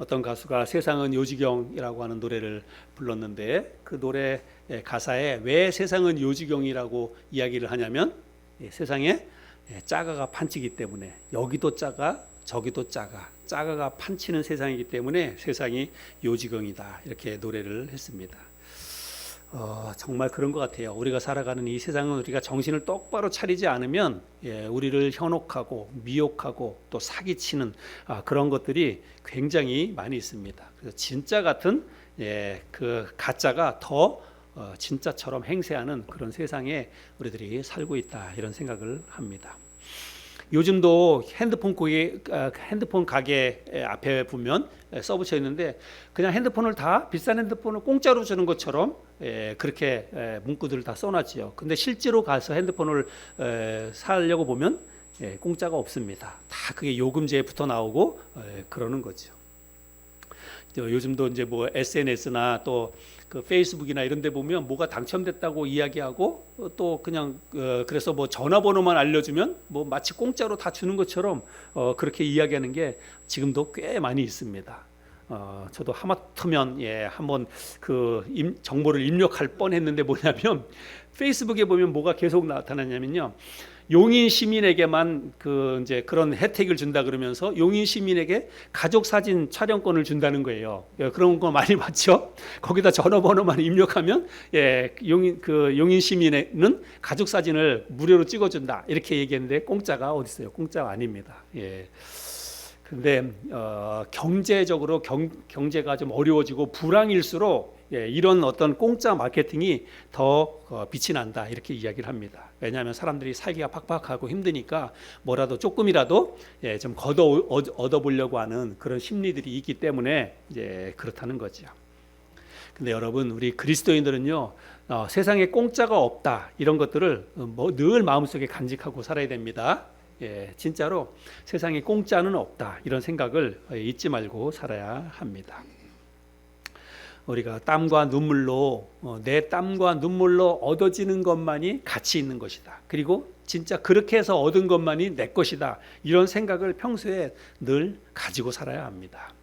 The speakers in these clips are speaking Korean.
어떤 가수가 세상은 요지경이라고 하는 노래를 불렀는데 그 노래 가사에 왜 세상은 요지경이라고 이야기를 하냐면 세상에 짜가가 판치기 때문에 여기도 짜가 저기도 짜가가 판치는 세상이기 때문에 세상이 요지경이다 이렇게 노래를 했습니다. 정말 그런 것 같아요. 우리가 살아가는 이 세상은 우리가 정신을 똑바로 차리지 않으면 우리를 현혹하고 미혹하고 또 사기치는 그런 것들이 굉장히 많이 있습니다. 그래서 진짜 같은 그 가짜가 더 진짜처럼 행세하는 그런 세상에 우리들이 살고 있다 이런 생각을 합니다. 요즘도 핸드폰 가게 앞에 보면 써붙여 있는데 그냥 핸드폰을 다 비싼 핸드폰을 공짜로 주는 것처럼 그렇게 문구들을 다 써놨지요. 근데 실제로 가서 핸드폰을 사려고 보면 공짜가 없습니다. 다 그게 요금제에 붙어 나오고 그러는 거죠. 요즘도 이제 뭐 SNS나 또 그 페이스북이나 이런 데 보면 뭐가 당첨됐다고 이야기하고 또 그냥 그래서 뭐 전화번호만 알려주면 뭐 마치 공짜로 다 주는 것처럼 그렇게 이야기하는 게 지금도 꽤 많이 있습니다. 저도 하마터면 한번 그 정보를 입력할 뻔했는데 뭐냐면 페이스북에 보면 뭐가 계속 나타나냐면요. 용인 시민에게만 이제 그런 혜택을 준다 그러면서 용인 시민에게 가족 사진 촬영권을 준다는 거예요. 그런 거 많이 봤죠? 거기다 전화번호만 입력하면 용인 시민은 가족 사진을 무료로 찍어준다 이렇게 얘기했는데 공짜가 어디 있어요? 공짜가 아닙니다. 그런데 경제적으로 경제가 좀 어려워지고 불황일수록 이런 어떤 공짜 마케팅이 더 빛이 난다 이렇게 이야기를 합니다. 왜냐하면 사람들이 살기가 팍팍하고 힘드니까 뭐라도 조금이라도 좀 얻어보려고 하는 그런 심리들이 있기 때문에 이제 그렇다는 거죠. 근데 여러분 우리 그리스도인들은요 세상에 공짜가 없다 이런 것들을 늘 마음속에 간직하고 살아야 됩니다. 진짜로 세상에 공짜는 없다 이런 생각을 잊지 말고 살아야 합니다. 우리가 땀과 눈물로 내 땀과 눈물로 얻어지는 것만이 가치 있는 것이다. 그리고 진짜 그렇게 해서 얻은 것만이 내 것이다. 이런 생각을 평소에 늘 가지고 살아야 합니다.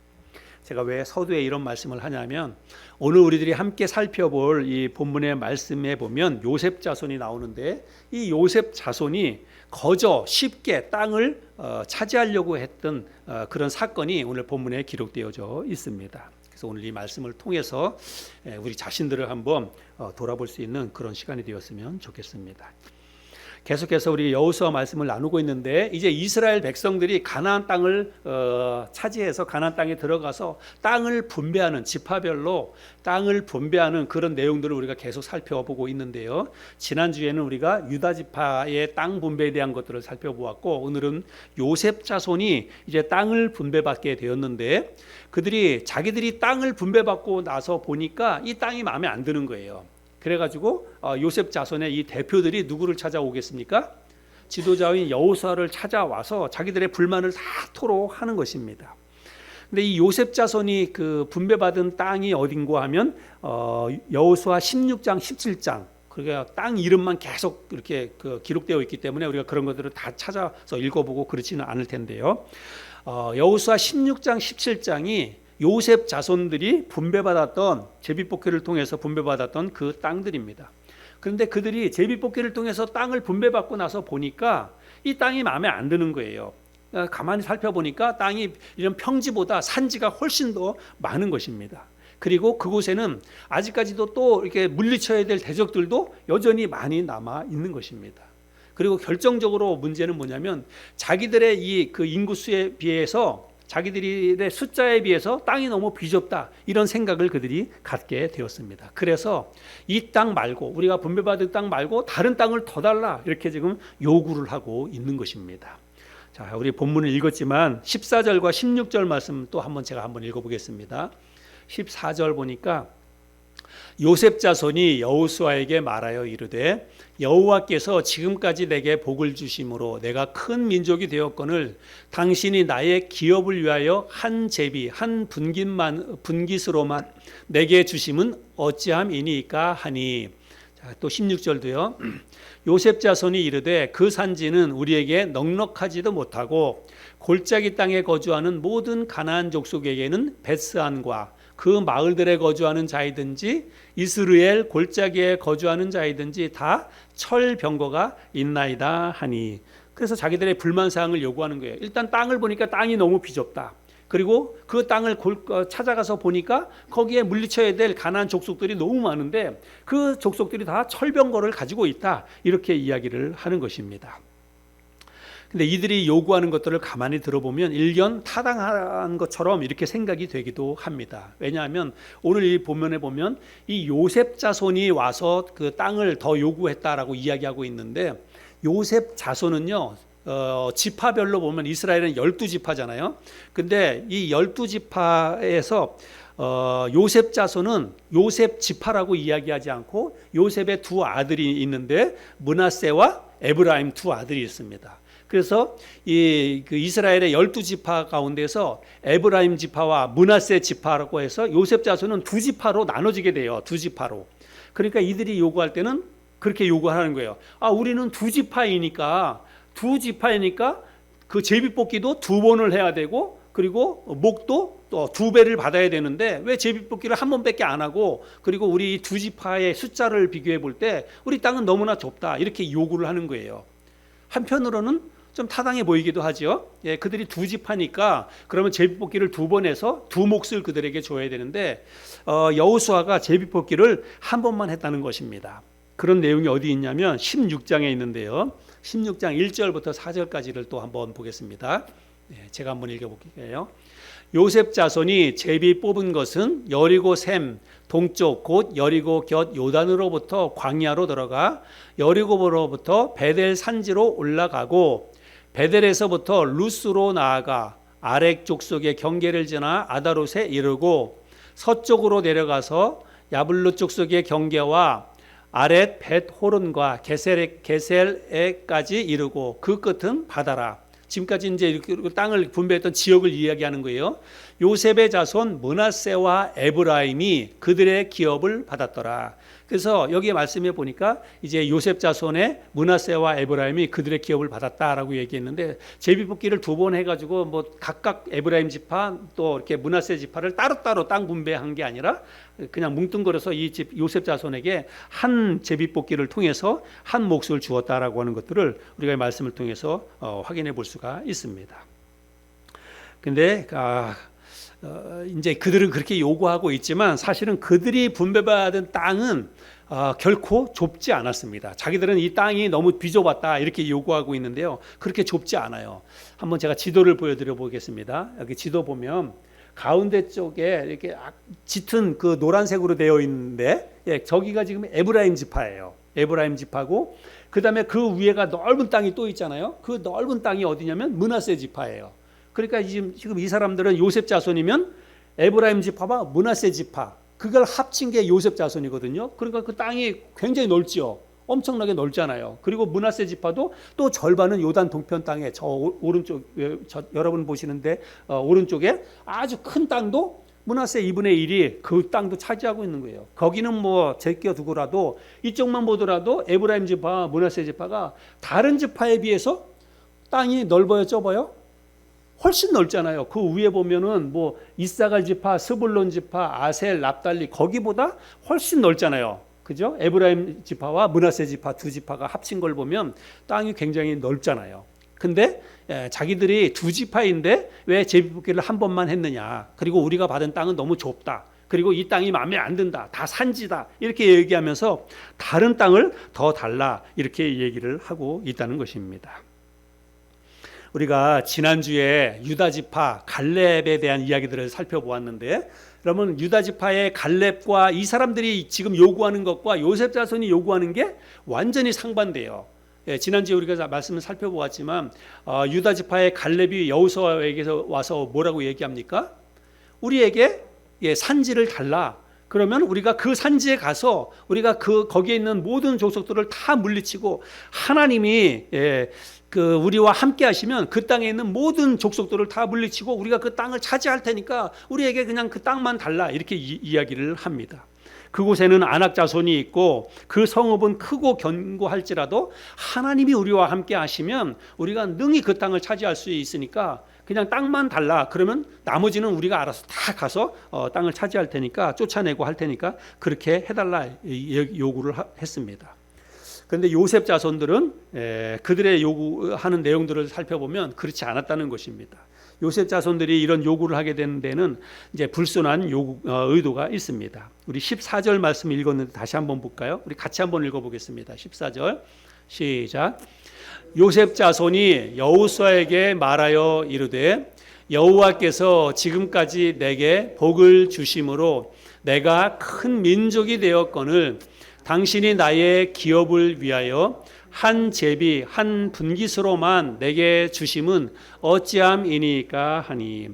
제가 왜 서두에 이런 말씀을 하냐면 오늘 우리들이 함께 살펴볼 이 본문의 말씀에 보면 요셉 자손이 나오는데 이 요셉 자손이 거저 쉽게 땅을 차지하려고 했던 그런 사건이 오늘 본문에 기록되어져 있습니다. 그래서 오늘 이 말씀을 통해서 우리 자신들을 한번 돌아볼 수 있는 그런 시간이 되었으면 좋겠습니다. 계속해서 우리 여호수아 말씀을 나누고 있는데 이제 이스라엘 백성들이 가나안 땅을 차지해서 가나안 땅에 들어가서 땅을 분배하는 지파별로 땅을 분배하는 그런 내용들을 우리가 계속 살펴보고 있는데요. 지난주에는 우리가 유다 지파의 땅 분배에 대한 것들을 살펴보았고 오늘은 요셉 자손이 이제 땅을 분배받게 되었는데 그들이 자기들이 땅을 분배받고 나서 보니까 이 땅이 마음에 안 드는 거예요. 그래가지고 요셉 자손의 이 대표들이 누구를 찾아오겠습니까? 지도자인 여호수아를 찾아와서 자기들의 불만을 다 토로하는 것입니다. 근데 이 요셉 자손이 그 분배받은 땅이 어딘고 하면 여호수아 16장 17장 그러니까 땅 이름만 계속 이렇게 기록되어 있기 때문에 우리가 그런 것들을 다 찾아서 읽어보고 그렇지는 않을 텐데요. 여호수아 16장 17장이 요셉 자손들이 분배받았던 제비뽑기를 통해서 분배받았던 그 땅들입니다. 그런데 그들이 제비뽑기를 통해서 땅을 분배받고 나서 보니까 이 땅이 마음에 안 드는 거예요. 가만히 살펴보니까 땅이 이런 평지보다 산지가 훨씬 더 많은 것입니다. 그리고 그곳에는 아직까지도 또 이렇게 물리쳐야 될 대적들도 여전히 많이 남아 있는 것입니다. 그리고 결정적으로 문제는 뭐냐면 자기들의 이 그 인구수에 비해서 자기들의 숫자에 비해서 땅이 너무 비좁다 이런 생각을 그들이 갖게 되었습니다. 그래서 이 땅 말고 우리가 분배받은 땅 말고 다른 땅을 더 달라 이렇게 지금 요구를 하고 있는 것입니다. 자, 우리 본문을 읽었지만 14절과 16절 말씀 또 제가 한번 읽어보겠습니다. 14절 보니까 요셉 자손이 여호수아에게 말하여 이르되 여호와께서 지금까지 내게 복을 주심으로 내가 큰 민족이 되었거늘 당신이 나의 기업을 위하여 한 제비 한 분깃으로만 내게 주심은 어찌함이니까 하니 자, 또 16절도요. 요셉 자손이 이르되 그 산지는 우리에게 넉넉하지도 못하고 골짜기 땅에 거주하는 모든 가나안 족속에게는 베스안과 그 마을들에 거주하는 자이든지 이스라엘 골짜기에 거주하는 자이든지 다 철병거가 있나이다 하니. 그래서 자기들의 불만 사항을 요구하는 거예요. 일단 땅을 보니까 땅이 너무 비좁다. 그리고 그 땅을 찾아가서 보니까 거기에 물리쳐야 될 가나안 족속들이 너무 많은데 그 족속들이 다 철병거를 가지고 있다. 이렇게 이야기를 하는 것입니다. 근데 이들이 요구하는 것들을 가만히 들어보면 일견 타당한 것처럼 이렇게 생각이 되기도 합니다. 왜냐하면 오늘 이 본문에 보면 이 요셉 자손이 와서 그 땅을 더 요구했다라고 이야기하고 있는데 요셉 자손은요, 지파별로 보면 이스라엘은 12지파잖아요. 근데 이 12지파에서 요셉 자손은 요셉 지파라고 이야기하지 않고 요셉의 두 아들이 있는데 므낫세와 에브라임 두 아들이 있습니다. 그래서 그 이스라엘의 12지파 가운데서 에브라임 지파와 므낫세 지파라고 해서 요셉 자손은 두 지파로 나눠지게 돼요. 두 지파로. 그러니까 이들이 요구할 때는 그렇게 요구하는 거예요. 우리는 두 지파이니까 그 제비뽑기도 두 번을 해야 되고 그리고 목도 또 두 배를 받아야 되는데 왜 제비뽑기를 한 번밖에 안 하고 그리고 우리 두 지파의 숫자를 비교해 볼 때 우리 땅은 너무나 좁다 이렇게 요구를 하는 거예요. 한편으로는 좀 타당해 보이기도 하죠. 예, 그들이 두 지파니까 그러면 제비뽑기를 두 번 해서 두 몫을 그들에게 줘야 되는데 여호수아가 제비뽑기를 한 번만 했다는 것입니다. 그런 내용이 어디 있냐면 16장에 있는데요. 16장 1절부터 4절까지를 또 한번 보겠습니다. 제가 한번 읽어볼게요. 요셉 자손이 제비 뽑은 것은 여리고 샘 동쪽 곧 여리고 곁 요단으로부터 광야로 들어가 여리고로부터 베델 산지로 올라가고 베델에서부터 루스로 나아가 아렉 족속의 경계를 지나 아다롯에 이르고 서쪽으로 내려가서 야블루 족속의 경계와 아렛 벳 호른과 게셀에까지 이르고 그 끝은 바다라. 지금까지 이제 땅을 분배했던 지역을 이야기하는 거예요. 요셉의 자손 므낫세와 에브라임이 그들의 기업을 받았더라. 그래서 여기에 말씀해 보니까 이제 요셉 자손의 므낫세와 에브라임이 그들의 기업을 받았다라고 얘기했는데 제비뽑기를 두 번 해가지고 뭐 각각 에브라임 지파 또 이렇게 므낫세 지파를 따로따로 땅 분배한 게 아니라 그냥 뭉뚱거려서 이 요셉 자손에게 한 제비뽑기를 통해서 한 몫을 주었다라고 하는 것들을 우리가 이 말씀을 통해서 확인해 볼 수가 있습니다. 근데 이제 그들은 그렇게 요구하고 있지만 사실은 그들이 분배받은 땅은 결코 좁지 않았습니다. 자기들은 이 땅이 너무 비좁았다 이렇게 요구하고 있는데요. 그렇게 좁지 않아요. 한번 제가 지도를 보여드려 보겠습니다. 여기 지도 보면 가운데 쪽에 이렇게 짙은 그 노란색으로 되어 있는데 저기가 지금 에브라임 지파예요. 에브라임 지파고 그 다음에 그 위에가 넓은 땅이 또 있잖아요. 그 넓은 땅이 어디냐면 므낫세 지파예요. 그러니까 지금 이 사람들은 요셉 자손이면 에브라임 지파와 므낫세 지파 그걸 합친 게 요셉 자손이거든요. 그러니까 그 땅이 굉장히 넓지요. 엄청나게 넓잖아요. 그리고 므낫세 지파도 또 절반은 요단 동편 땅에 저 오른쪽 여러분 보시는데 오른쪽에 아주 큰 땅도 므낫세 2분의 1이 그 땅도 차지하고 있는 거예요. 거기는 뭐 제껴두고라도 이쪽만 보더라도 에브라임 지파와 므낫세 지파가 다른 지파에 비해서 땅이 넓어요, 좁아요? 훨씬 넓잖아요. 그 위에 보면은 뭐 이사갈 지파, 스불론 지파, 아셀, 납달리 거기보다 훨씬 넓잖아요. 그죠? 에브라임 지파와 므낫세 지파 두 지파가 합친 걸 보면 땅이 굉장히 넓잖아요. 근데 자기들이 두 지파인데 왜 제비뽑기를 한 번만 했느냐? 그리고 우리가 받은 땅은 너무 좁다. 그리고 이 땅이 마음에 안 든다. 다 산지다. 이렇게 얘기하면서 다른 땅을 더 달라. 이렇게 얘기를 하고 있다는 것입니다. 우리가 지난주에 유다지파 갈렙에 대한 이야기들을 살펴보았는데 그러면 유다지파의 갈렙과 이 사람들이 지금 요구하는 것과 요셉 자손이 요구하는 게 완전히 상반돼요. 지난주에 우리가 말씀을 살펴보았지만 유다지파의 갈렙이 여호수아에게서 와서 뭐라고 얘기합니까? 우리에게 산지를 달라. 그러면 우리가 그 산지에 가서 우리가 거기에 있는 모든 족속들을 다 물리치고 하나님이 우리와 함께 하시면 그 땅에 있는 모든 족속들을 다 물리치고 우리가 그 땅을 차지할 테니까 우리에게 그냥 그 땅만 달라 이렇게 이야기를 합니다. 그곳에는 아낙 자손이 있고 그 성읍은 크고 견고할지라도 하나님이 우리와 함께 하시면 우리가 능히 그 땅을 차지할 수 있으니까 그냥 땅만 달라. 그러면 나머지는 우리가 알아서 다 가서 땅을 차지할 테니까 쫓아내고 할 테니까 그렇게 해달라 요구를 했습니다. 그런데 요셉 자손들은 그들의 요구하는 내용들을 살펴보면 그렇지 않았다는 것입니다. 요셉 자손들이 이런 요구를 하게 되는 데는 이제 불순한 의도가 있습니다. 우리 14절 말씀 읽었는데 다시 한번 볼까요? 우리 같이 한번 읽어보겠습니다. 14절 시작. 요셉 자손이 여호수아에게 말하여 이르되 여호와께서 지금까지 내게 복을 주심으로 내가 큰 민족이 되었거늘 당신이 나의 기업을 위하여 한 제비 한 분깃으로만 내게 주심은 어찌함이니까 하니.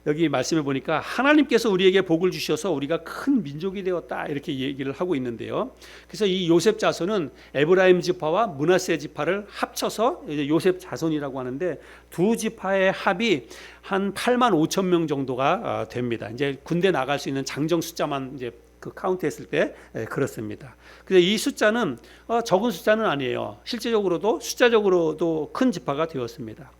여기 말씀해 보니까 하나님께서 우리에게 복을 주셔서 우리가 큰 민족이 되었다 이렇게 얘기를 하고 있는데요. 그래서 이 요셉 자손은 에브라임 지파와 므낫세 지파를 합쳐서 이제 요셉 자손이라고 하는데 두 지파의 합이 한 8만 5천 명 정도가 됩니다. 이제 군대 나갈 수 있는 장정 숫자만 이제 그 카운트했을 때 그렇습니다. 그래서 이 숫자는 적은 숫자는 아니에요. 실제적으로도 숫자적으로도 큰 지파가 되었습니다.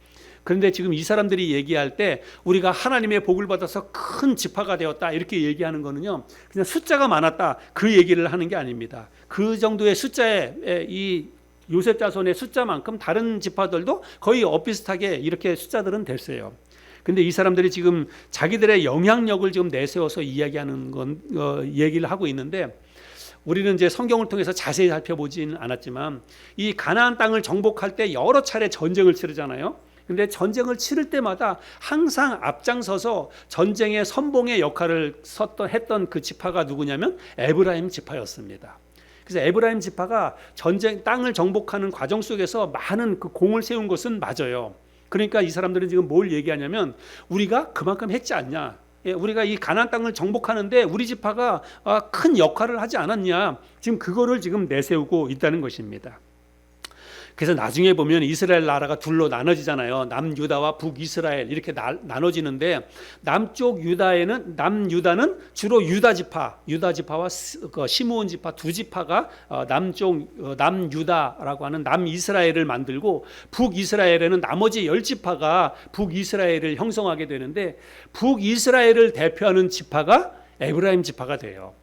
그런데 지금 이 사람들이 얘기할 때 우리가 하나님의 복을 받아서 큰 지파가 되었다 이렇게 얘기하는 거는요, 그냥 숫자가 많았다 그 얘기를 하는 게 아닙니다. 그 정도의 숫자에 이 요셉 자손의 숫자만큼 다른 지파들도 거의 엇비슷하게 이렇게 숫자들은 됐어요. 근데 이 사람들이 지금 자기들의 영향력을 지금 내세워서 이야기하는 건 얘기를 하고 있는데, 우리는 이제 성경을 통해서 자세히 살펴보지는 않았지만 이 가나안 땅을 정복할 때 여러 차례 전쟁을 치르잖아요. 근데 전쟁을 치를 때마다 항상 앞장서서 전쟁의 선봉의 역할을 했던 그 지파가 누구냐면 에브라임 지파였습니다. 그래서 에브라임 지파가 전쟁 땅을 정복하는 과정 속에서 많은 그 공을 세운 것은 맞아요. 그러니까 이 사람들은 지금 뭘 얘기하냐면 우리가 그만큼 했지 않냐, 우리가 이 가나안 땅을 정복하는데 우리 지파가 큰 역할을 하지 않았냐, 지금 그거를 지금 내세우고 있다는 것입니다. 그래서 나중에 보면 이스라엘 나라가 둘로 나눠지잖아요. 남유다와 북이스라엘 이렇게 나눠지는데 남쪽 남유다는 주로 유다 지파와 시므온 지파 두 지파가 남쪽 남유다라고 하는 남이스라엘을 만들고, 북이스라엘에는 나머지 10지파가 북이스라엘을 형성하게 되는데 북이스라엘을 대표하는 지파가 에브라임 지파가 돼요.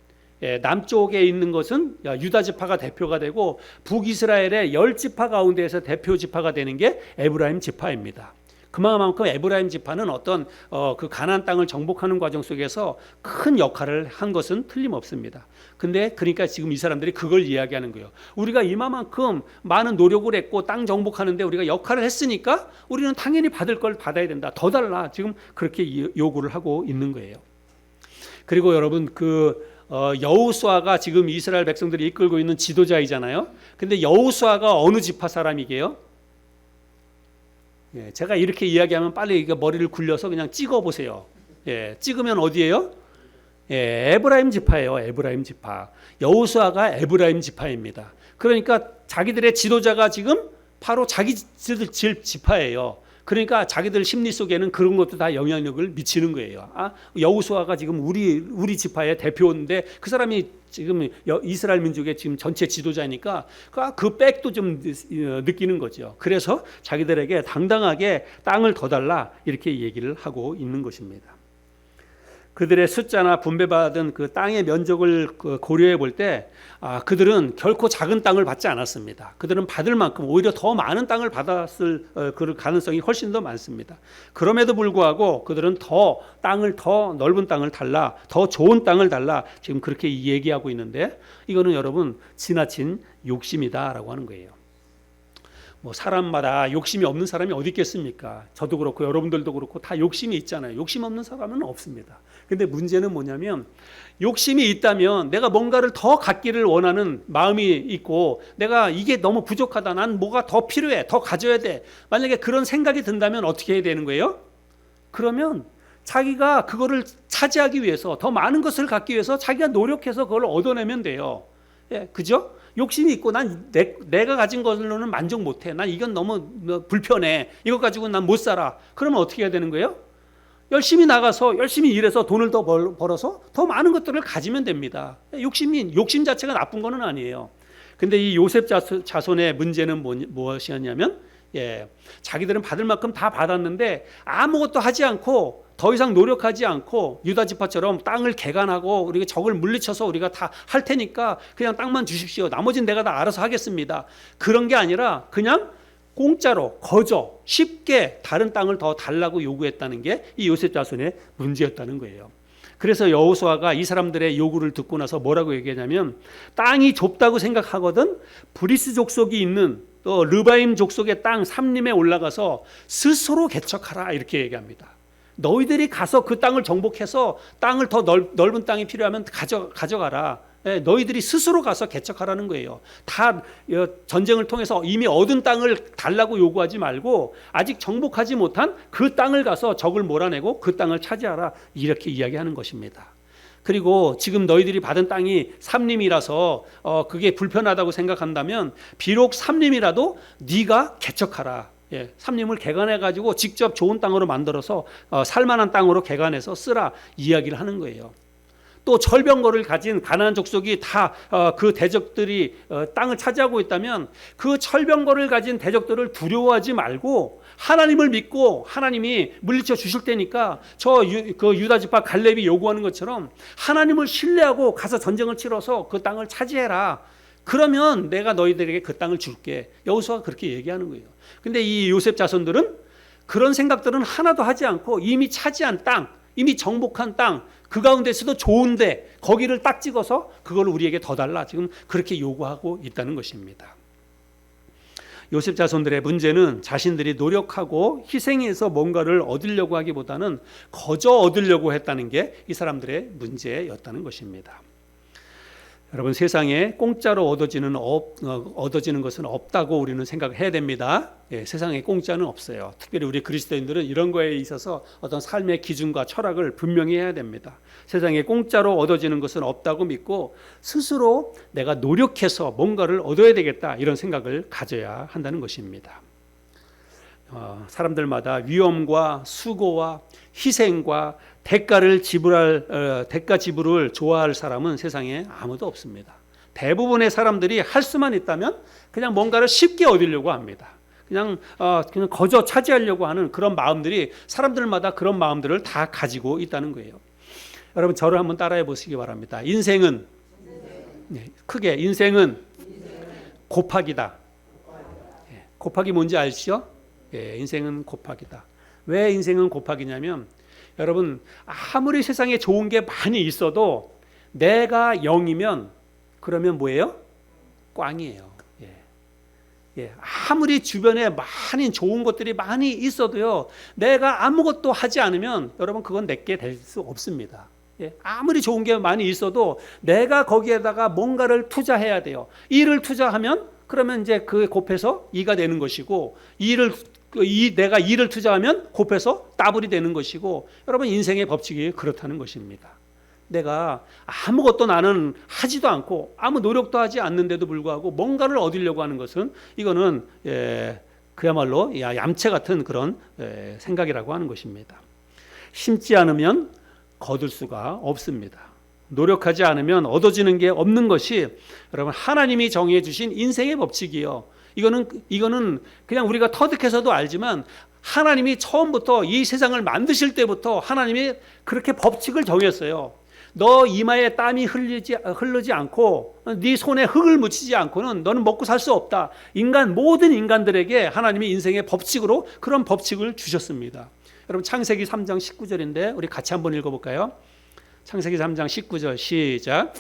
남쪽에 있는 것은 유다 지파가 대표가 되고 북이스라엘의 10지파 가운데에서 대표 지파가 되는 게 에브라임 지파입니다. 그만큼 에브라임 지파는 어떤 그 가나안 땅을 정복하는 과정 속에서 큰 역할을 한 것은 틀림없습니다. 근데 그러니까 지금 이 사람들이 그걸 이야기하는 거예요. 우리가 이만큼 많은 노력을 했고 땅 정복하는데 우리가 역할을 했으니까 우리는 당연히 받을 걸 받아야 된다. 더 달라. 지금 그렇게 요구를 하고 있는 거예요. 그리고 여러분 여호수아가 지금 이스라엘 백성들이 이끌고 있는 지도자이잖아요. 근데 여호수아가 어느 지파 사람이게요? 제가 이렇게 이야기하면 빨리 머리를 굴려서 그냥 찍어 보세요. 찍으면 어디예요? 에브라임 지파예요. 에브라임 지파. 여호수아가 에브라임 지파입니다. 그러니까 자기들의 지도자가 지금 바로 자기들 지파예요. 그러니까 자기들 심리 속에는 그런 것도 다 영향력을 미치는 거예요. 여호수아가 지금 우리 지파의 대표인데 그 사람이 지금 이스라엘 민족의 지금 전체 지도자니까 그 백도 좀 느끼는 거죠. 그래서 자기들에게 당당하게 땅을 더 달라 이렇게 얘기를 하고 있는 것입니다. 그들의 숫자나 분배받은 그 땅의 면적을 고려해 볼 때 그들은 결코 작은 땅을 받지 않았습니다. 그들은 받을 만큼 오히려 더 많은 땅을 받았을 그 가능성이 훨씬 더 많습니다. 그럼에도 불구하고 그들은 더 넓은 땅을 달라, 더 좋은 땅을 달라 지금 그렇게 얘기하고 있는데, 이거는 여러분 지나친 욕심이다라고 하는 거예요. 사람마다 욕심이 없는 사람이 어디 있겠습니까? 저도 그렇고 여러분들도 그렇고 다 욕심이 있잖아요. 욕심 없는 사람은 없습니다. 근데 문제는 뭐냐면, 욕심이 있다면 내가 뭔가를 더 갖기를 원하는 마음이 있고 내가 이게 너무 부족하다, 난 뭐가 더 필요해, 더 가져야 돼, 만약에 그런 생각이 든다면 어떻게 해야 되는 거예요? 그러면 자기가 그거를 차지하기 위해서, 더 많은 것을 갖기 위해서 자기가 노력해서 그걸 얻어내면 돼요. 그죠? 욕심이 있고 내가 가진 것으로는 만족 못해, 난 이건 너무 불편해, 이거 가지고 난 못 살아, 그러면 어떻게 해야 되는 거예요? 열심히 나가서 열심히 일해서 돈을 더 벌어서 더 많은 것들을 가지면 됩니다. 욕심 자체가 나쁜 거는 아니에요. 근데 이 요셉 자손의 문제는 무엇이었냐면 자기들은 받을 만큼 다 받았는데 아무것도 하지 않고 더 이상 노력하지 않고 유다 지파처럼 땅을 개간하고 우리가 적을 물리쳐서 우리가 다 할 테니까 그냥 땅만 주십시오. 나머지는 내가 다 알아서 하겠습니다. 그런 게 아니라 그냥 공짜로 거저 쉽게 다른 땅을 더 달라고 요구했다는 게 이 요셉 자손의 문제였다는 거예요. 그래서 여호수아가 이 사람들의 요구를 듣고 나서 뭐라고 얘기하냐면 땅이 좁다고 생각하거든 브리스 족속이 있는 또 르바임 족속의 땅 삼림에 올라가서 스스로 개척하라 이렇게 얘기합니다. 너희들이 가서 그 땅을 정복해서 땅을 더 넓은 땅이 필요하면 가져가라. 너희들이 스스로 가서 개척하라는 거예요. 다 전쟁을 통해서 이미 얻은 땅을 달라고 요구하지 말고 아직 정복하지 못한 그 땅을 가서 적을 몰아내고 그 땅을 차지하라 이렇게 이야기하는 것입니다. 그리고 지금 너희들이 받은 땅이 삼림이라서 그게 불편하다고 생각한다면 비록 삼림이라도 네가 개척하라. 삼림을 개간해 가지고 직접 좋은 땅으로 만들어서 살만한 땅으로 개간해서 쓰라 이야기를 하는 거예요. 또 철병거를 가진 가나안 족속이 다 그 대적들이 땅을 차지하고 있다면 그 철병거를 가진 대적들을 두려워하지 말고 하나님을 믿고 하나님이 물리쳐 주실 테니까 그 유다 지파 갈렙이 요구하는 것처럼 하나님을 신뢰하고 가서 전쟁을 치러서 그 땅을 차지해라. 그러면 내가 너희들에게 그 땅을 줄게. 여호수아가 그렇게 얘기하는 거예요. 근데 이 요셉 자손들은 그런 생각들은 하나도 하지 않고 이미 차지한 땅, 이미 정복한 땅, 그 가운데서도 좋은데 거기를 딱 찍어서 그걸 우리에게 더 달라 지금 그렇게 요구하고 있다는 것입니다. 요셉 자손들의 문제는 자신들이 노력하고 희생해서 뭔가를 얻으려고 하기보다는 거저 얻으려고 했다는 게 이 사람들의 문제였다는 것입니다. 여러분, 세상에 공짜로 얻어지는 것은 없다고 우리는 생각해야 됩니다. 세상에 공짜는 없어요. 특별히 우리 그리스도인들은 이런 거에 있어서 어떤 삶의 기준과 철학을 분명히 해야 됩니다. 세상에 공짜로 얻어지는 것은 없다고 믿고 스스로 내가 노력해서 뭔가를 얻어야 되겠다 이런 생각을 가져야 한다는 것입니다. 사람들마다 위험과 수고와 희생과 대가 지불을 좋아할 사람은 세상에 아무도 없습니다. 대부분의 사람들이 할 수만 있다면 그냥 뭔가를 쉽게 얻으려고 합니다. 그냥 거저 차지하려고 하는 그런 마음들이 사람들마다 그런 마음들을 다 가지고 있다는 거예요. 여러분, 저를 한번 따라해 보시기 바랍니다. 인생은 크게 인생은 곱하기다. 곱하기 뭔지 아시죠? 인생은 곱하기다. 왜 인생은 곱하기냐면 여러분, 아무리 세상에 좋은 게 많이 있어도 내가 0이면 그러면 뭐예요? 꽝이에요. 아무리 주변에 많은 좋은 것들이 많이 있어도요, 내가 아무것도 하지 않으면 여러분 그건 내게 될 수 없습니다. 아무리 좋은 게 많이 있어도 내가 거기에다가 뭔가를 투자해야 돼요. 이를 투자하면 그러면 이제 그 곱해서 2가 되는 것이고 내가 2를 투자하면 곱해서 더블이 되는 것이고 여러분, 인생의 법칙이 그렇다는 것입니다. 내가 아무것도 나는 하지도 않고 아무 노력도 하지 않는데도 불구하고 뭔가를 얻으려고 하는 것은 이거는 그야말로 얌체 같은 그런 생각이라고 하는 것입니다. 심지 않으면 거둘 수가 없습니다. 노력하지 않으면 얻어지는 게 없는 것이 여러분 하나님이 정해 주신 인생의 법칙이요. 이거는 그냥 우리가 터득해서도 알지만 하나님이 처음부터 이 세상을 만드실 때부터 하나님이 그렇게 법칙을 정했어요. 너 이마에 땀이 흐르지 않고 네 손에 흙을 묻히지 않고는 너는 먹고 살 수 없다. 모든 인간들에게 하나님이 인생의 법칙으로 그런 법칙을 주셨습니다. 여러분, 창세기 3장 19절인데 우리 같이 한번 읽어볼까요? 창세기 3장 19절 시작.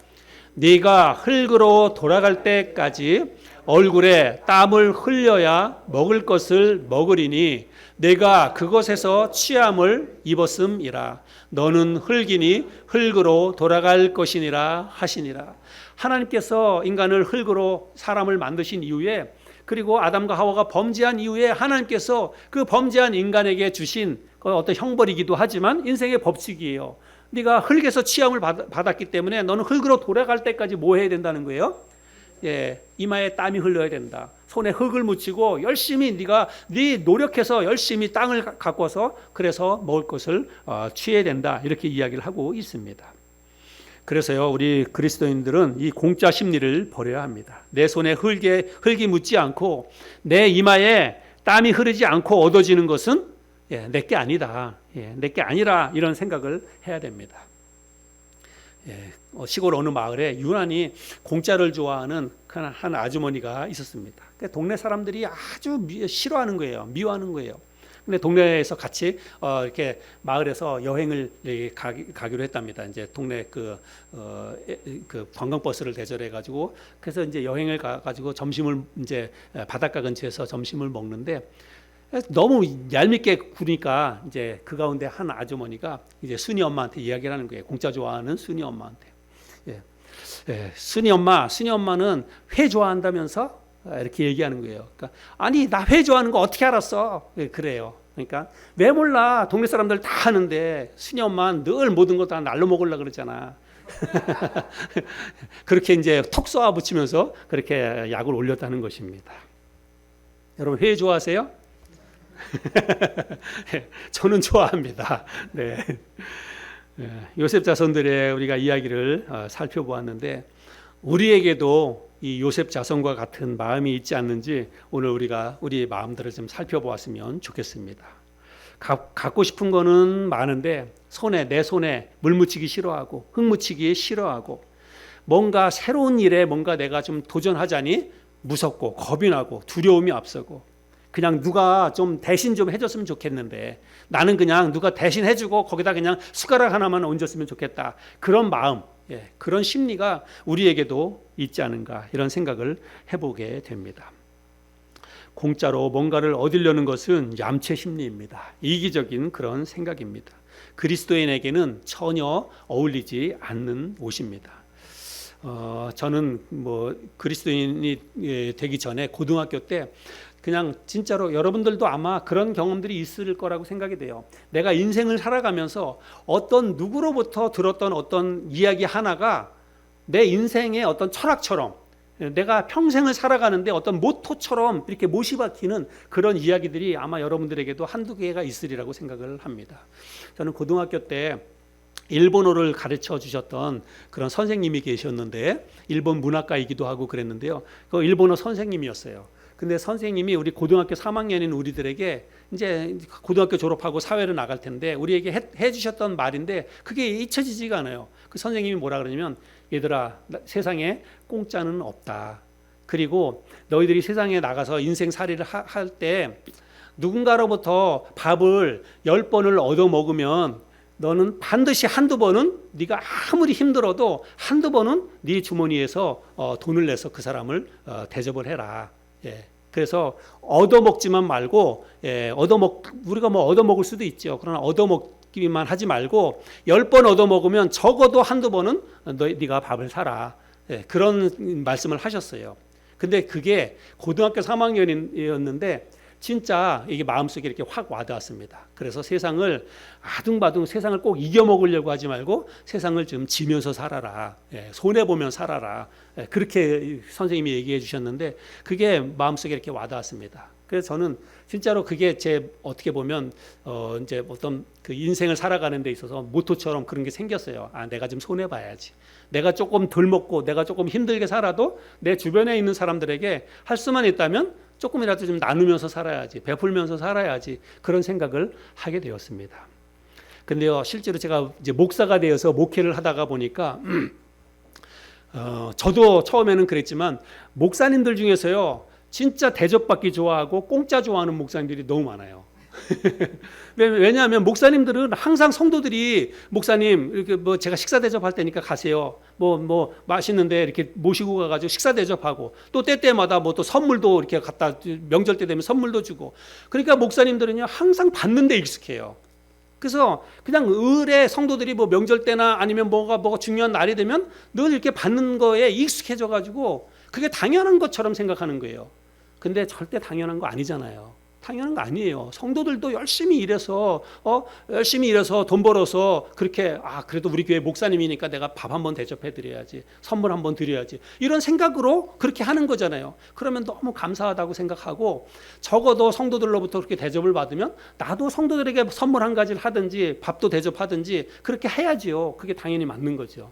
네가 흙으로 돌아갈 때까지 얼굴에 땀을 흘려야 먹을 것을 먹으리니 내가 그것에서 취함을 입었음이라. 너는 흙이니 흙으로 돌아갈 것이니라 하시니라. 하나님께서 인간을 흙으로 사람을 만드신 이후에 그리고 아담과 하와가 범죄한 이후에 하나님께서 그 범죄한 인간에게 주신 어떤 형벌이기도 하지만 인생의 법칙이에요. 네가 흙에서 취함을 받았기 때문에 너는 흙으로 돌아갈 때까지 뭐 해야 된다는 거예요? 이마에 땀이 흘러야 된다. 손에 흙을 묻히고 열심히 네 노력해서 열심히 땅을 가꿔서 그래서 먹을 것을 취해야 된다. 이렇게 이야기를 하고 있습니다. 그래서요, 우리 그리스도인들은 이 공짜 심리를 버려야 합니다. 내 손에 흙이 묻지 않고 내 이마에 땀이 흐르지 않고 얻어지는 것은 내게 아니다. 내게 아니라 이런 생각을 해야 됩니다. 시골 어느 마을에 유난히 공짜를 좋아하는 한 아주머니가 있었습니다. 동네 사람들이 아주 싫어하는 거예요. 미워하는 거예요. 근데 동네에서 같이 이렇게 마을에서 여행을 가기로 했답니다. 이제 동네 그 관광버스를 대절해 가지고 그래서 이제 여행을 가지고 점심을 이제 바닷가 근처에서 점심을 먹는데 너무 얄밉게 구니까 이제 그 가운데 한 아주머니가 이제 순이 엄마한테 이야기를 하는 거예요. 공짜 좋아하는 순이 엄마한테. 순이 엄마는 회 좋아한다면서 이렇게 얘기하는 거예요. 그러니까 아니 나 회 좋아하는 거 어떻게 알았어? 그래요. 그러니까 왜 몰라? 동네 사람들 다 하는데 순이 엄마는 늘 모든 거 다 날로 먹으려고 그러잖아. 그렇게 이제 톡 쏘아 붙이면서 그렇게 약을 올렸다는 것입니다. 여러분 회 좋아하세요? 저는 좋아합니다. 네. 요셉 자손들의 우리가 이야기를 살펴보았는데 우리에게도 이 요셉 자손과 같은 마음이 있지 않는지 오늘 우리가 우리의 마음들을 좀 살펴보았으면 좋겠습니다. 갖고 싶은 거는 많은데 내 손에 물 묻히기 싫어하고 흙 묻히기 싫어하고 뭔가 새로운 일에 뭔가 내가 좀 도전하자니 무섭고 겁이 나고 두려움이 앞서고 그냥 누가 좀 대신 좀 해줬으면 좋겠는데 나는 그냥 누가 대신 해주고 거기다 그냥 숟가락 하나만 얹었으면 좋겠다. 그런 마음, 그런 심리가 우리에게도 있지 않은가 이런 생각을 해보게 됩니다. 공짜로 뭔가를 얻으려는 것은 얌체 심리입니다. 이기적인 그런 생각입니다. 그리스도인에게는 전혀 어울리지 않는 옷입니다. 저는 그리스도인이 되기 전에 고등학교 때 그냥 진짜로 여러분들도 아마 그런 경험들이 있을 거라고 생각이 돼요. 내가 인생을 살아가면서 어떤 누구로부터 들었던 어떤 이야기 하나가 내 인생의 어떤 철학처럼 내가 평생을 살아가는데 어떤 모토처럼 이렇게 못이 박히는 그런 이야기들이 아마 여러분들에게도 한두 개가 있으리라고 생각을 합니다. 저는 고등학교 때 일본어를 가르쳐 주셨던 그런 선생님이 계셨는데 일본 문학가이기도 하고 그랬는데요. 그 일본어 선생님이었어요. 근데 선생님이 우리 고등학교 3학년인 우리들에게 이제 고등학교 졸업하고 사회로 나갈 텐데 우리에게 해주셨던 말인데 그게 잊혀지지가 않아요. 그 선생님이 뭐라 그러냐면 얘들아 세상에 공짜는 없다. 그리고 너희들이 세상에 나가서 인생살이를 할 때 누군가로부터 밥을 10번을 얻어먹으면 너는 반드시 한두 번은 네가 아무리 힘들어도 한두 번은 네 주머니에서 돈을 내서 그 사람을 대접을 해라. 그래서 얻어먹지만 말고 우리가 얻어먹을 수도 있죠. 그러나 얻어먹기만 하지 말고 10번 얻어먹으면 적어도 한두 번은 네가 밥을 사라. 그런 말씀을 하셨어요. 근데 그게 고등학교 3학년이었는데 진짜 이게 마음속에 이렇게 확 와닿았습니다. 그래서 세상을 아둥바둥 세상을 꼭 이겨먹으려고 하지 말고 세상을 좀 지면서 살아라. 손해보면 살아라. 그렇게 선생님이 얘기해 주셨는데 그게 마음속에 이렇게 와닿았습니다. 그래서 저는 진짜로 그게 제 어떻게 보면 이제 어떤 그 인생을 살아가는 데 있어서 모토처럼 그런 게 생겼어요. 내가 좀 손해봐야지. 내가 조금 덜 먹고 내가 조금 힘들게 살아도 내 주변에 있는 사람들에게 할 수만 있다면 조금이라도 좀 나누면서 살아야지, 베풀면서 살아야지 그런 생각을 하게 되었습니다. 근데요, 실제로 제가 이제 목사가 되어서 목회를 하다가 보니까 저도 처음에는 그랬지만 목사님들 중에서요, 진짜 대접받기 좋아하고 공짜 좋아하는 목사님들이 너무 많아요. 왜냐하면 목사님들은 항상 성도들이 목사님 이렇게 제가 식사 대접할 테니까 가세요. 맛있는데 이렇게 모시고 가가지고 식사 대접하고 또 때때마다 또 선물도 이렇게 갖다 명절 때 되면 선물도 주고 그러니까 목사님들은요 항상 받는 데 익숙해요. 그래서 그냥 을에 성도들이 명절 때나 아니면 뭐가 중요한 날이 되면 늘 이렇게 받는 거에 익숙해져 가지고 그게 당연한 것처럼 생각하는 거예요. 근데 절대 당연한 거 아니잖아요. 당연한 거 아니에요. 성도들도 열심히 일해서 돈 벌어서 그렇게 그래도 우리 교회 목사님이니까 내가 밥 한번 대접해 드려야지, 선물 한번 드려야지, 이런 생각으로 그렇게 하는 거잖아요. 그러면 너무 감사하다고 생각하고, 적어도 성도들로부터 그렇게 대접을 받으면 나도 성도들에게 선물 한 가지를 하든지 밥도 대접하든지 그렇게 해야지요. 그게 당연히 맞는 거죠.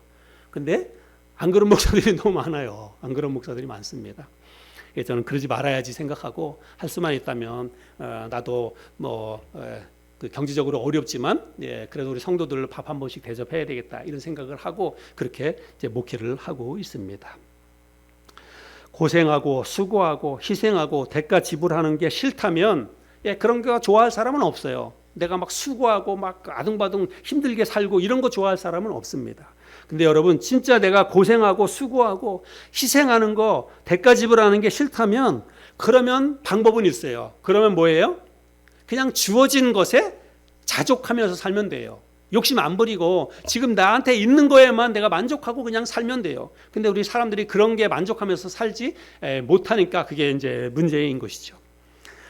근데 안 그런 목사들이 너무 많아요. 안 그런 목사들이 많습니다. 저는 그러지 말아야지 생각하고, 할 수만 있다면 나도 그 경제적으로 어렵지만 그래도 우리 성도들 밥 한 번씩 대접해야 되겠다, 이런 생각을 하고 그렇게 이제 목회를 하고 있습니다. 고생하고 수고하고 희생하고 대가 지불하는 게 싫다면 그런 거 좋아할 사람은 없어요. 내가 막 수고하고 막 아둥바둥 힘들게 살고 이런 거 좋아할 사람은 없습니다. 근데 여러분, 진짜 내가 고생하고 수고하고 희생하는 거, 대가 지불하는 게 싫다면, 그러면 방법은 있어요. 그러면 뭐예요? 그냥 주어진 것에 자족하면서 살면 돼요. 욕심 안 부리고 지금 나한테 있는 거에만 내가 만족하고 그냥 살면 돼요. 근데 우리 사람들이 그런 게 만족하면서 살지 못하니까 그게 이제 문제인 것이죠.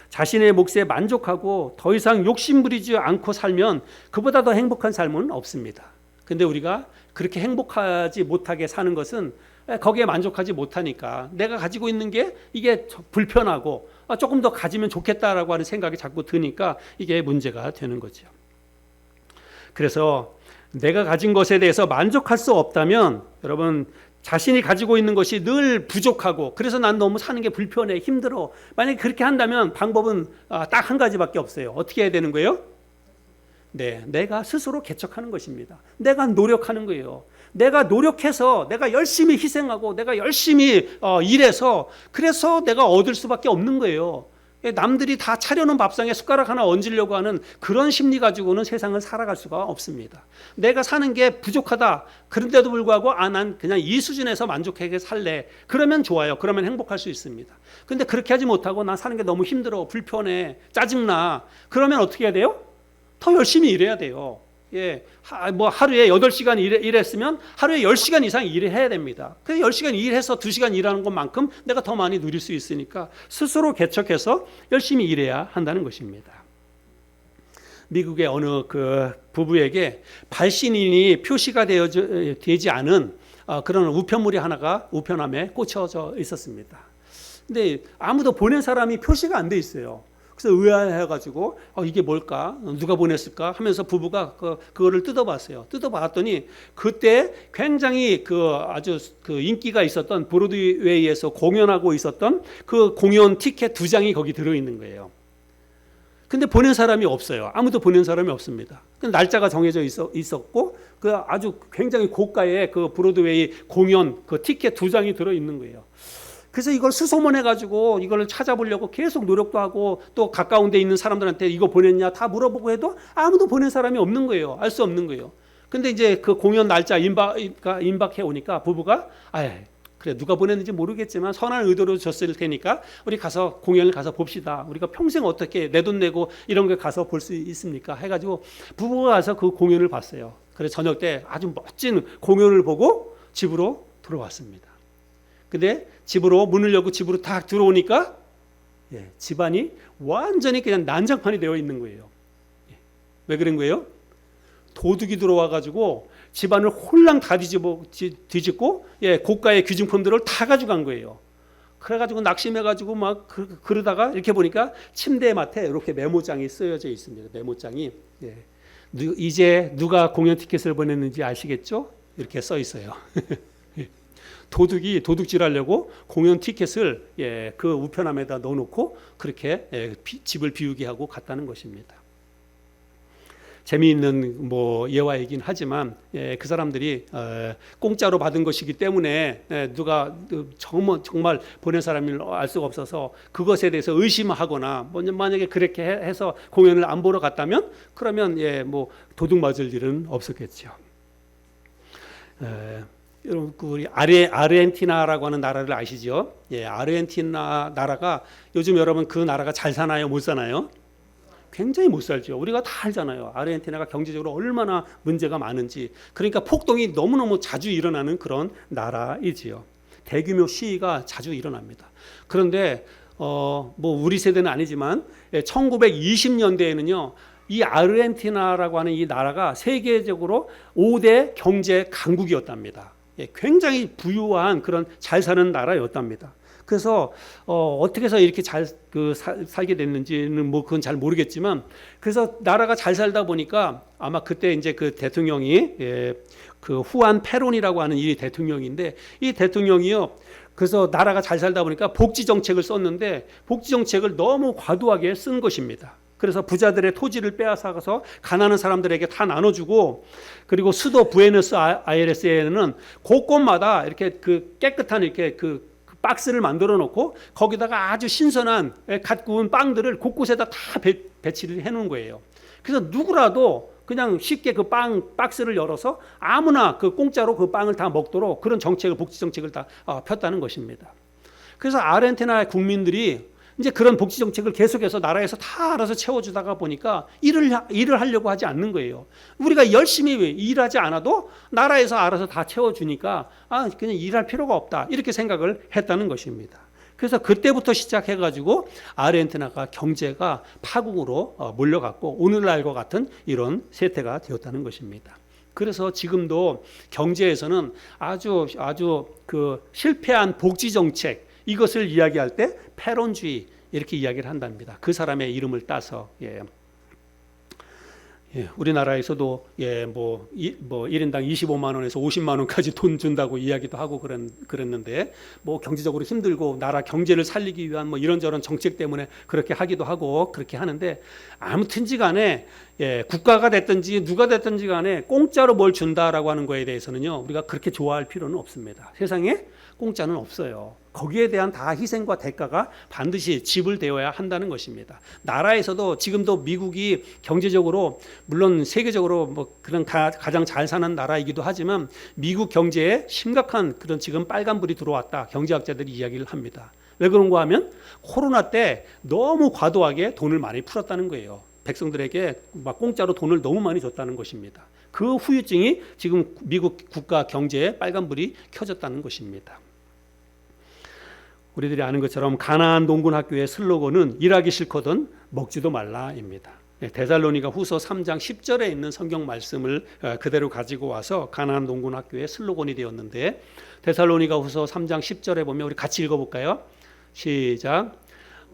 자신의 몫에 만족하고 더 이상 욕심 부리지 않고 살면 그보다 더 행복한 삶은 없습니다. 근데 우리가 그렇게 행복하지 못하게 사는 것은 거기에 만족하지 못하니까, 내가 가지고 있는 게 이게 불편하고 조금 더 가지면 좋겠다라고 하는 생각이 자꾸 드니까 이게 문제가 되는 거죠. 그래서 내가 가진 것에 대해서 만족할 수 없다면, 여러분, 자신이 가지고 있는 것이 늘 부족하고 그래서 난 너무 사는 게 불편해, 힘들어, 만약에 그렇게 한다면 방법은 딱 한 가지밖에 없어요. 어떻게 해야 되는 거예요? 내가 스스로 개척하는 것입니다. 내가 노력하는 거예요. 내가 노력해서, 내가 열심히 희생하고 내가 열심히 일해서, 그래서 내가 얻을 수밖에 없는 거예요. 남들이 다 차려놓은 밥상에 숟가락 하나 얹으려고 하는 그런 심리 가지고는 세상을 살아갈 수가 없습니다. 내가 사는 게 부족하다, 그런데도 불구하고 난 그냥 이 수준에서 만족하게 살래, 그러면 좋아요. 그러면 행복할 수 있습니다. 근데 그렇게 하지 못하고 난 사는 게 너무 힘들어, 불편해, 짜증나, 그러면 어떻게 해야 돼요? 더 열심히 일해야 돼요. 하루에 8시간 일했으면 하루에 10시간 이상 일해야 됩니다. 그래서 10시간 일해서 2시간 일하는 것만큼 내가 더 많이 누릴 수 있으니까 스스로 개척해서 열심히 일해야 한다는 것입니다. 미국의 어느 그 부부에게 발신인이 표시가 되지 않은 그런 우편물이 하나가 우편함에 꽂혀져 있었습니다. 근데 아무도 보낸 사람이 표시가 안 돼 있어요. 그래서 의아해가지고 이게 뭘까? 누가 보냈을까? 하면서 부부가 그거를 뜯어봤어요. 뜯어봤더니 그때 굉장히 아주 인기가 있었던 브로드웨이에서 공연하고 있었던 그 공연 티켓 2장이 거기 들어있는 거예요. 근데 보낸 사람이 없어요. 아무도 보낸 사람이 없습니다. 날짜가 정해져 있었고 그 아주 굉장히 고가의 그 브로드웨이 공연 그 티켓 2장이 들어있는 거예요. 그래서 이걸 수소문해가지고 이걸 찾아보려고 계속 노력도 하고, 또 가까운 데 있는 사람들한테 이거 보냈냐 다 물어보고 해도 아무도 보낸 사람이 없는 거예요. 알 수 없는 거예요. 근데 이제 그 공연 날짜 임박해 오니까 부부가 그래, 누가 보냈는지 모르겠지만 선한 의도로 줬을 테니까 우리 가서 공연을 가서 봅시다. 우리가 평생 어떻게 내 돈 내고 이런 걸 가서 볼 수 있습니까? 해가지고 부부가 가서 그 공연을 봤어요. 그래서 저녁 때 아주 멋진 공연을 보고 집으로 돌아왔습니다. 근데 집으로 문을 열고 집으로 딱 들어오니까 집안이 완전히 그냥 난장판이 되어 있는 거예요. 왜 그런 거예요? 도둑이 들어와가지고 집안을 홀랑 다 뒤집고 고가의 귀중품들을 다 가져간 거예요. 그래가지고 낙심해가지고 막 그러다가 이렇게 보니까 침대 맡에 이렇게 메모장이 쓰여져 있습니다. 메모장이 이제 누가 공연 티켓을 보냈는지 아시겠죠? 이렇게 써 있어요. 도둑이 도둑질하려고 공연 티켓을 그 우편함에다 넣어놓고 그렇게 집을 비우게 하고 갔다는 것입니다. 재미있는 예화이긴 하지만 그 사람들이 공짜로 받은 것이기 때문에 누가 정말 보낸 사람을 알 수가 없어서 그것에 대해서 의심하거나 만약에 그렇게 해서 공연을 안 보러 갔다면 그러면 도둑 맞을 일은 없었겠죠. 여러분 우리 아르헨티나라고 하는 나라를 아시죠? 아르헨티나 나라가 요즘 여러분 그 나라가 잘 사나요? 못 사나요? 굉장히 못 살죠. 우리가 다 알잖아요. 아르헨티나가 경제적으로 얼마나 문제가 많은지. 그러니까 폭동이 너무너무 자주 일어나는 그런 나라이지요. 대규모 시위가 자주 일어납니다. 그런데 뭐 우리 세대는 아니지만 1920년대에는요. 이 아르헨티나라고 하는 이 나라가 세계적으로 5대 경제 강국이었답니다. 굉장히 부유한 그런 잘 사는 나라였답니다. 그래서 어떻게 해서 이렇게 잘 살게 됐는지는 뭐 그건 잘 모르겠지만, 그래서 나라가 잘 살다 보니까 아마 그때 이제 그 대통령이 그 후안 페론이라고 하는 이 대통령인데, 이 대통령이요. 그래서 나라가 잘 살다 보니까 복지 정책을 썼는데 복지 정책을 너무 과도하게 쓴 것입니다. 그래서 부자들의 토지를 빼앗아가서 가난한 사람들에게 다 나눠주고, 그리고 수도 부에노스아이레스에는 곳곳마다 이렇게 그 깨끗한 이렇게 그 박스를 만들어 놓고 거기다가 아주 신선한 갓 구운 빵들을 곳곳에다 다 배치를 해 놓은 거예요. 그래서 누구라도 그냥 쉽게 그 빵 박스를 열어서 아무나 그 공짜로 그 빵을 다 먹도록 그런 정책을, 복지 정책을 다 폈다는 것입니다. 그래서 아르헨티나 국민들이 이제 그런 복지 정책을 계속해서 나라에서 다 알아서 채워주다가 보니까 일을 하려고 하지 않는 거예요. 우리가 열심히 일하지 않아도 나라에서 알아서 다 채워주니까 그냥 일할 필요가 없다, 이렇게 생각을 했다는 것입니다. 그래서 그때부터 시작해가지고 아르헨티나가 경제가 파국으로 몰려갔고 오늘날과 같은 이런 세태가 되었다는 것입니다. 그래서 지금도 경제에서는 아주 그 실패한 복지 정책, 이것을 이야기할 때 페론주의 이렇게 이야기를 한답니다. 그 사람의 이름을 따서. 우리나라에서도 뭐 1인당 25만 원에서 50만 원까지 돈 준다고 이야기도 하고 그랬는데, 뭐 경제적으로 힘들고 나라 경제를 살리기 위한 뭐 이런저런 정책 때문에 그렇게 하기도 하고 그렇게 하는데, 아무튼지 간에 국가가 됐든지 누가 됐든지 간에 공짜로 뭘 준다라고 하는 거에 대해서는요, 우리가 그렇게 좋아할 필요는 없습니다. 세상에 공짜는 없어요. 거기에 대한 다 희생과 대가가 반드시 지불되어야 한다는 것입니다. 나라에서도 지금도 미국이 경제적으로 물론 세계적으로 뭐 그런 가장 잘 사는 나라이기도 하지만 미국 경제에 심각한 그런 지금 빨간불이 들어왔다, 경제학자들이 이야기를 합니다. 왜 그런가 하면 코로나 때 너무 과도하게 돈을 많이 풀었다는 거예요. 백성들에게 막 공짜로 돈을 너무 많이 줬다는 것입니다. 그 후유증이 지금 미국 국가 경제에 빨간불이 켜졌다는 것입니다. 우리들이 아는 것처럼 가나안 농군 학교의 슬로건은 일하기 싫거든 먹지도 말라입니다. 데살로니가 후서 3장 10절에 있는 성경 말씀을 그대로 가지고 와서 가나안 농군 학교의 슬로건이 되었는데, 데살로니가 후서 3장 10절에 보면 우리 같이 읽어볼까요? 시작.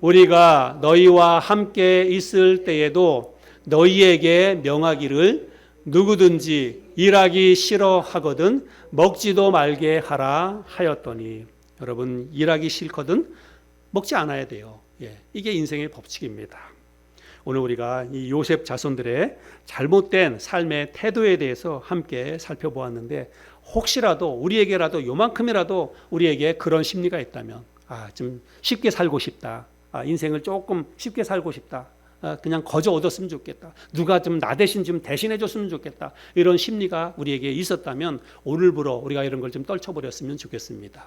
우리가 너희와 함께 있을 때에도 너희에게 명하기를 누구든지 일하기 싫어하거든 먹지도 말게 하라 하였더니. 여러분, 일하기 싫거든 먹지 않아야 돼요. 이게 인생의 법칙입니다. 오늘 우리가 이 요셉 자손들의 잘못된 삶의 태도에 대해서 함께 살펴보았는데, 혹시라도 우리에게라도 요만큼이라도 우리에게 그런 심리가 있다면, 좀 쉽게 살고 싶다, 인생을 조금 쉽게 살고 싶다, 그냥 거저 얻었으면 좋겠다, 누가 좀 나 대신 좀 대신해 줬으면 좋겠다, 이런 심리가 우리에게 있었다면 오늘부로 우리가 이런 걸 좀 떨쳐버렸으면 좋겠습니다.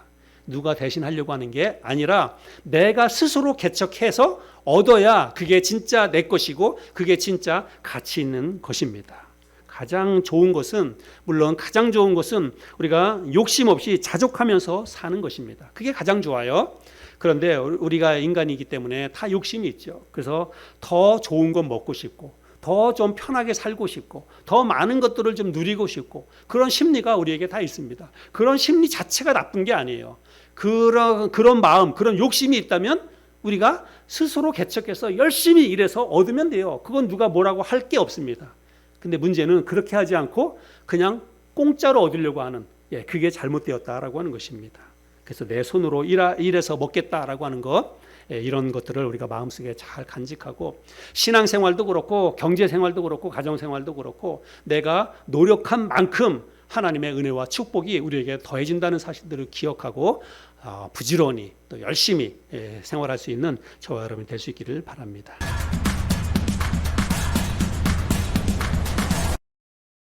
누가 대신하려고 하는 게 아니라 내가 스스로 개척해서 얻어야 그게 진짜 내 것이고 그게 진짜 가치 있는 것입니다. 가장 좋은 것은, 물론 가장 좋은 것은 우리가 욕심 없이 자족하면서 사는 것입니다. 그게 가장 좋아요. 그런데 우리가 인간이기 때문에 다 욕심이 있죠. 그래서 더 좋은 건 먹고 싶고, 더 좀 편하게 살고 싶고, 더 많은 것들을 좀 누리고 싶고, 그런 심리가 우리에게 다 있습니다. 그런 심리 자체가 나쁜 게 아니에요. 그런 마음, 그런 욕심이 있다면 우리가 스스로 개척해서 열심히 일해서 얻으면 돼요. 그건 누가 뭐라고 할 게 없습니다. 근데 문제는 그렇게 하지 않고 그냥 공짜로 얻으려고 하는, 그게 잘못되었다라고 하는 것입니다. 그래서 내 손으로 일해서 먹겠다라고 하는 것, 이런 것들을 우리가 마음속에 잘 간직하고, 신앙생활도 그렇고 경제생활도 그렇고 가정생활도 그렇고 내가 노력한 만큼 하나님의 은혜와 축복이 우리에게 더해진다는 사실들을 기억하고 부지런히 또 열심히 생활할 수 있는 저와 여러분이 될 수 있기를 바랍니다.